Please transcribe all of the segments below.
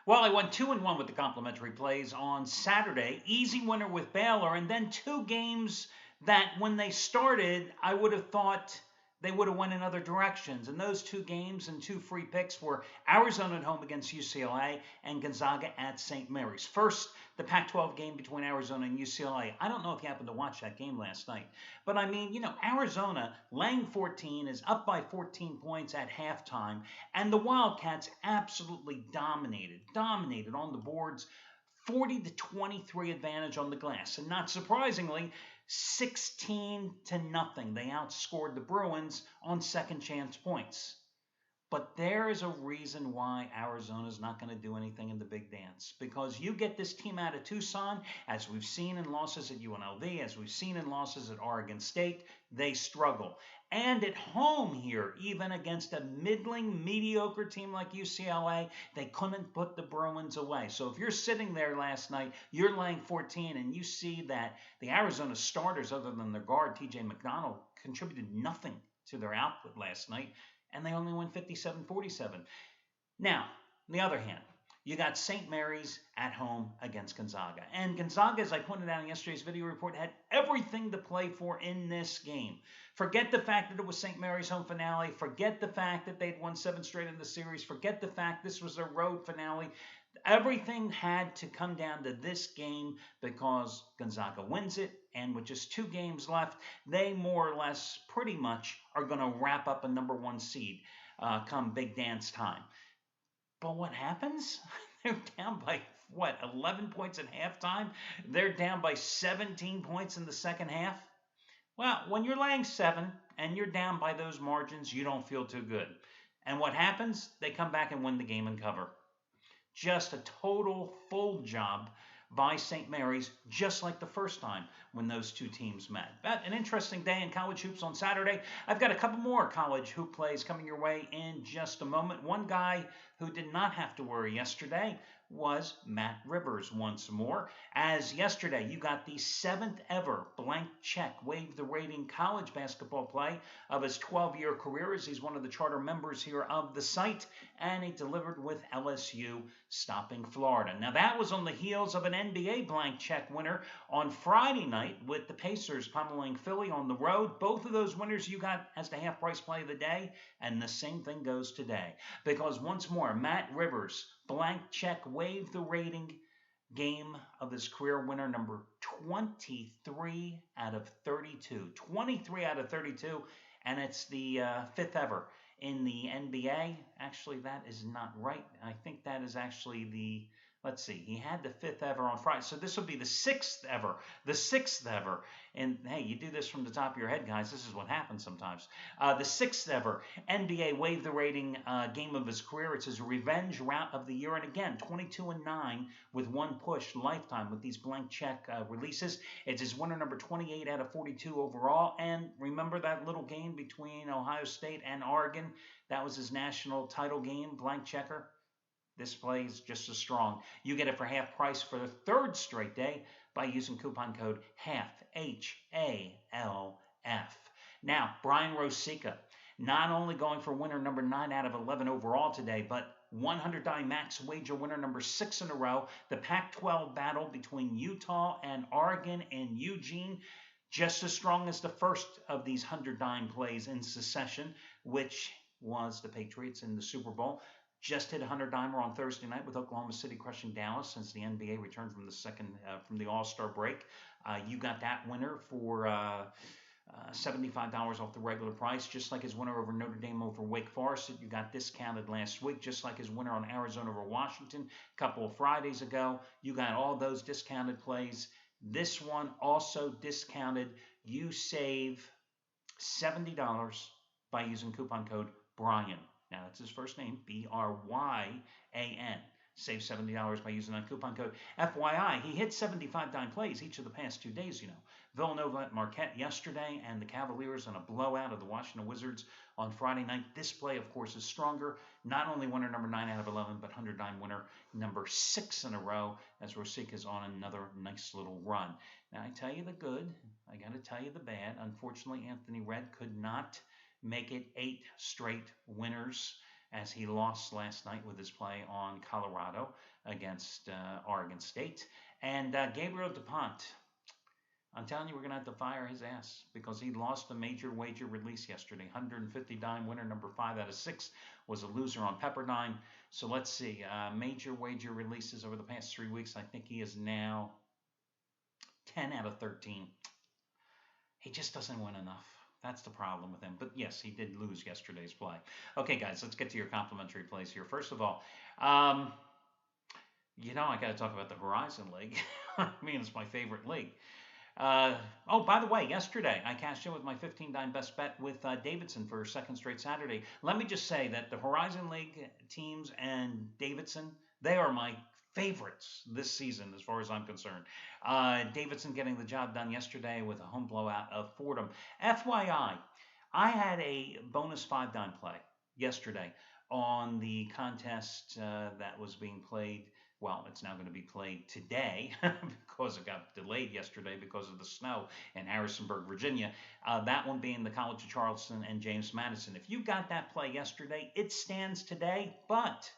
Well, I went 2-1 with the complimentary plays on Saturday. Easy winner with Baylor, and then two games that when they started, I would have thought they would have went in other directions. And those two games and two free picks were Arizona at home against UCLA and Gonzaga at St. Mary's. First, the Pac-12 game between Arizona and UCLA. I don't know if you happened to watch that game last night, but I mean, Arizona laying 14 is up by 14 points at halftime. And the Wildcats absolutely dominated on the boards, 40 to 23 advantage on the glass. And not surprisingly, 16 to nothing. They outscored the Bruins on second chance points. But there is a reason why Arizona's not going to do anything in the big dance. Because you get this team out of Tucson, as we've seen in losses at UNLV, as we've seen in losses at Oregon State, they struggle. And at home here, even against a middling, mediocre team like UCLA, they couldn't put the Bruins away. So if you're sitting there last night, you're laying 14, and you see that the Arizona starters, other than their guard, TJ McDonald, contributed nothing to their output last night, and they only win 57-47. Now, on the other hand, you got St. Mary's at home against Gonzaga. And Gonzaga, as I pointed out in yesterday's video report, had everything to play for in this game. Forget the fact that it was St. Mary's home finale. Forget the fact that they'd won 7 straight in the series. Forget the fact this was their road finale. Everything had to come down to this game because Gonzaga wins it, and with just 2 games left, they more or less pretty much are going to wrap up a number 1 seed come big dance time. But what happens? They're down by, 11 points at halftime? They're down by 17 points in the second half? Well, when you're laying 7 and you're down by those margins, you don't feel too good. And what happens? They come back and win the game and cover. Just a total full job by St. Mary's, just like the first time when those two teams met. But an interesting day in college hoops on Saturday. I've got a couple more college hoop plays coming your way in just a moment. One guy who did not have to worry yesterday was Matt Rivers once more. As yesterday, you got the 7th ever blank check waive the rating college basketball play of his 12-year career, as he's one of the charter members here of the site, and he delivered with LSU stopping Florida. Now that was on the heels of an NBA blank check winner on Friday night with the Pacers pummeling Philly on the road. Both of those winners you got as the half price play of the day, and the same thing goes today. Because once more, Matt Rivers, blank check, waive the rating, game of his career winner number 23 out of 32. 23 out of 32, and it's the 5th ever in the NBA. Actually, that is not right. I think that is actually the, let's see, he had the 5th ever on Friday. So this will be the 6th ever. The 6th ever. And hey, you do this from the top of your head, guys. This is what happens sometimes. The 6th ever NBA waive the rating game of his career. It's his revenge route of the year. And again, 22-9 with 1 push lifetime with these blank check releases. It's his winner number 28 out of 42 overall. And remember that little game between Ohio State and Oregon? That was his national title game, blank checker. This play is just as strong. You get it for half price for the 3rd straight day by using coupon code HALF, H-A-L-F. Now, Brian Rosica, not only going for winner number 9 out of 11 overall today, but $100 max wager winner number 6 in a row. The Pac-12 battle between Utah and Oregon and Eugene, just as strong as the first of these $100 plays in succession, which was the Patriots in the Super Bowl. Just hit a $100 on Thursday night with Oklahoma City crushing Dallas since the NBA returned from the All-Star break. You got that winner for $75 off the regular price, just like his winner over Notre Dame over Wake Forest that you got discounted last week, just like his winner on Arizona over Washington a couple of Fridays ago. You got all those discounted plays. This one also discounted. You save $70 by using coupon code Brian. Now, that's his first name, B-R-Y-A-N. Save $70 by using that coupon code. FYI, he hit 75 dime plays each of the past 2 days, you know. Villanova at Marquette yesterday, and the Cavaliers on a blowout of the Washington Wizards on Friday night. This play, of course, is stronger. Not only winner number 9 out of 11, but $100 winner number 6 in a row, as Rosica is on another nice little run. Now, I tell you the good, I got to tell you the bad. Unfortunately, Anthony Redd could not make it 8 straight winners as he lost last night with his play on Colorado against Oregon State. And Gabriel DuPont, I'm telling you, we're going to have to fire his ass because he lost the major wager release yesterday. 150 dime winner, number 5 out of 6, was a loser on Pepperdine. So let's see. Major wager releases over the past 3 weeks. I think he is now 10 out of 13. He just doesn't win enough. That's the problem with him. But yes, he did lose yesterday's play. Okay, guys, let's get to your complimentary plays here. First of all, I got to talk about the Horizon League. I mean, it's my favorite league. By the way, yesterday I cashed in with my 15 dime best bet with Davidson for a second straight Saturday. Let me just say that the Horizon League teams and Davidson, they are my favorites this season as far as I'm concerned. Davidson getting the job done yesterday with a home blowout of Fordham. FYI, I had a bonus 5 dime play yesterday on the contest that was being played. Well, it's now going to be played today because it got delayed yesterday because of the snow in Harrisonburg, Virginia. That one being the College of Charleston and James Madison. If you got that play yesterday, it stands today, but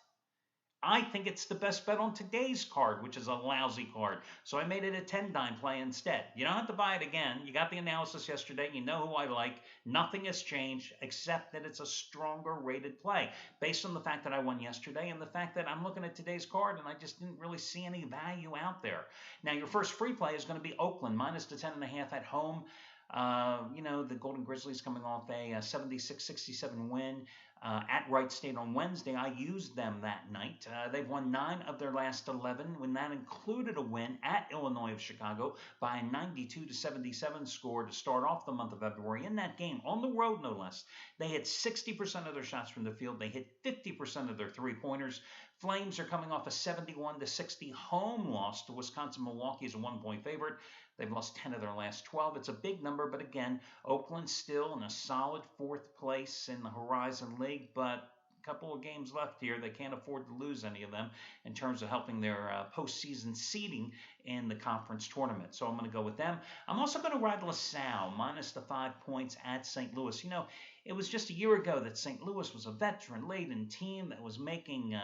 I think it's the best bet on today's card, which is a lousy card. So I made it a 10 dime play instead. You don't have to buy it again. You got the analysis yesterday. You know who I like. Nothing has changed except that it's a stronger rated play based on the fact that I won yesterday and the fact that I'm looking at today's card and I just didn't really see any value out there. Now, your first free play is going to be Oakland minus the 10.5 at home. The Golden Grizzlies coming off a 76-67 win at Wright State on Wednesday. I used them that night. They've won 9 of their last 11, when that included a win at Illinois of Chicago by a 92-77 score to start off the month of February. In that game, on the road no less, they hit 60% of their shots from the field. They hit 50% of their three-pointers. Flames are coming off a 71-60 home loss to Wisconsin. Milwaukee is a 1-point favorite. They've lost 10 of their last 12. It's a big number, but again, Oakland still in a solid 4th place in the Horizon League, but a couple of games left here. They can't afford to lose any of them in terms of helping their postseason seeding in the conference tournament. So I'm going to go with them. I'm also going to ride LaSalle minus the 5 points at St. Louis. It was just a year ago that St. Louis was a veteran-laden team that was making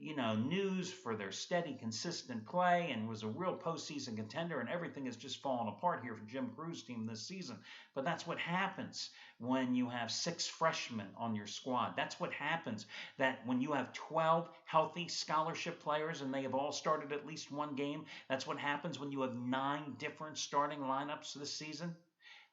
news for their steady, consistent play and was a real postseason contender, and everything has just fallen apart here for Jim Crew's team this season. But that's what happens when you have 6 freshmen on your squad. That's what happens that when you have 12 healthy scholarship players and they have all started at least one game. That's what happens when you have 9 different starting lineups this season.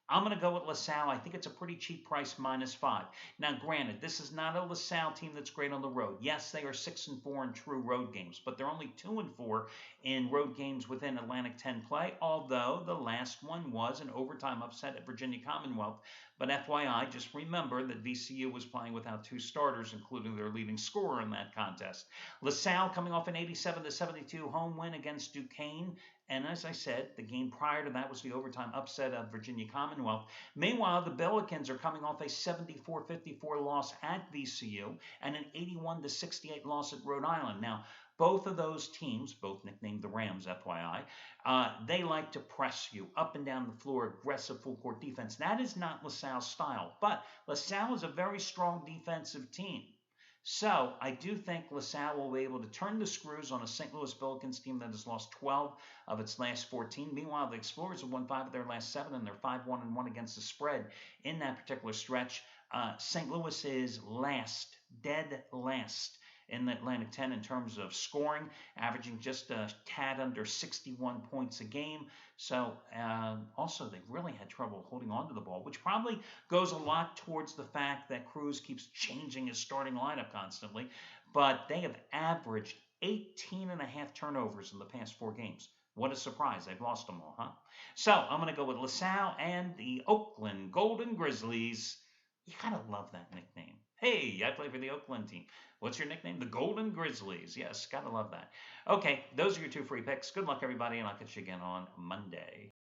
I'm going to go with LaSalle. I think it's a pretty cheap price, minus 5. Now, granted, this is not a LaSalle team that's great on the road. Yes, they are 6-4 in true road games, but they're only 2-4 in road games within Atlantic 10 play, although the last one was an overtime upset at Virginia Commonwealth. But FYI, just remember that VCU was playing without 2 starters, including their leading scorer in that contest. LaSalle coming off an 87-72 home win against Duquesne. And as I said, the game prior to that was the overtime upset of Virginia Commonwealth. Meanwhile, the Billikens are coming off a 74-54 loss at VCU and an 81-68 loss at Rhode Island. Now, both of those teams, both nicknamed the Rams, FYI, they like to press you up and down the floor, aggressive full-court defense. That is not LaSalle's style, but LaSalle is a very strong defensive team. So I do think LaSalle will be able to turn the screws on a St. Louis Billikens team that has lost 12 of its last 14. Meanwhile, the Explorers have won 5 of their last 7, and they're 5-1-1 against the spread in that particular stretch. St. Louis is last, dead last in the Atlantic 10 in terms of scoring, averaging just a tad under 61 points a game. So also they really had trouble holding on to the ball, which probably goes a lot towards the fact that Cruz keeps changing his starting lineup constantly. But they have averaged 18.5 turnovers in the past 4 games. What a surprise. They've lost them all, huh? So I'm going to go with LaSalle and the Oakland Golden Grizzlies. You got to love that nickname. Hey, I play for the Oakland team. What's your nickname? The Golden Grizzlies. Yes, gotta love that. Okay, those are your 2 free picks. Good luck, everybody, and I'll catch you again on Monday.